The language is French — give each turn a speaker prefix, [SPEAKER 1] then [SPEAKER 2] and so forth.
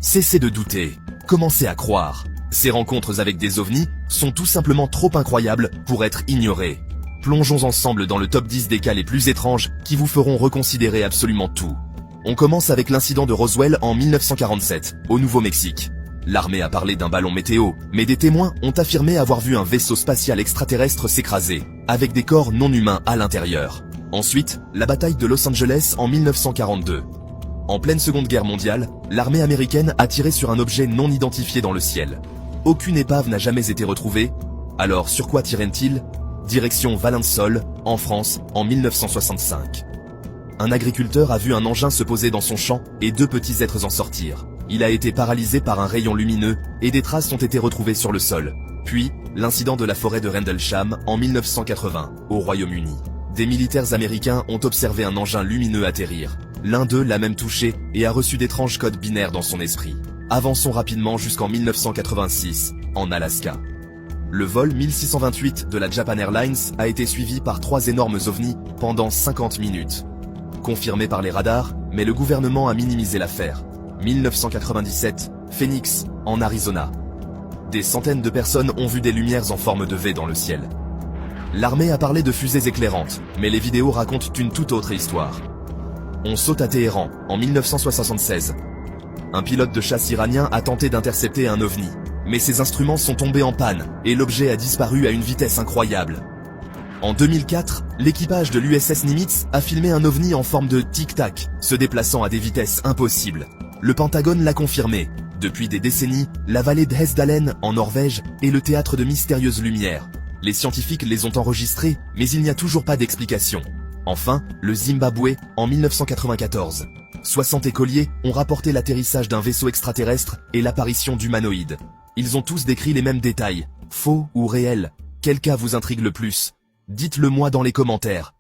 [SPEAKER 1] Cessez de douter. Commencez à croire. Ces rencontres avec des ovnis sont tout simplement trop incroyables pour être ignorées. Plongeons ensemble dans le top 10 des cas les plus étranges qui vous feront reconsidérer absolument tout. On commence avec l'incident de Roswell en 1947, au Nouveau-Mexique. L'armée a parlé d'un ballon météo, mais des témoins ont affirmé avoir vu un vaisseau spatial extraterrestre s'écraser, avec des corps non humains à l'intérieur. Ensuite, la bataille de Los Angeles en 1942. En pleine Seconde Guerre mondiale, l'armée américaine a tiré sur un objet non identifié dans le ciel. Aucune épave n'a jamais été retrouvée. Alors sur quoi tirait-il? Direction Valensole, en France, en 1965. Un agriculteur a vu un engin se poser dans son champ et deux petits êtres en sortir. Il a été paralysé par un rayon lumineux et des traces ont été retrouvées sur le sol. Puis, l'incident de la forêt de Rendlesham en 1980, au Royaume-Uni. Des militaires américains ont observé un engin lumineux atterrir. L'un d'eux l'a même touché et a reçu d'étranges codes binaires dans son esprit. Avançons rapidement jusqu'en 1986, en Alaska. Le vol 1628 de la Japan Airlines a été suivi par 3 énormes ovnis pendant 50 minutes. Confirmé par les radars, mais le gouvernement a minimisé l'affaire. 1997, Phoenix, en Arizona. Des centaines de personnes ont vu des lumières en forme de V dans le ciel. L'armée a parlé de fusées éclairantes, mais les vidéos racontent une toute autre histoire. On saute à Téhéran, en 1976. Un pilote de chasse iranien a tenté d'intercepter un ovni, mais ses instruments sont tombés en panne, et l'objet a disparu à une vitesse incroyable. En 2004, l'équipage de l'USS Nimitz a filmé un ovni en forme de tic-tac, se déplaçant à des vitesses impossibles. Le Pentagone l'a confirmé. Depuis des décennies, la vallée de Hesdalen, en Norvège, est le théâtre de mystérieuses lumières. Les scientifiques les ont enregistrées, mais il n'y a toujours pas d'explication. Enfin, le Zimbabwe, en 1994. 60 écoliers ont rapporté l'atterrissage d'un vaisseau extraterrestre et l'apparition d'humanoïdes. Ils ont tous décrit les mêmes détails. Faux ou réels? Quel cas vous intrigue le plus? Dites-le moi dans les commentaires.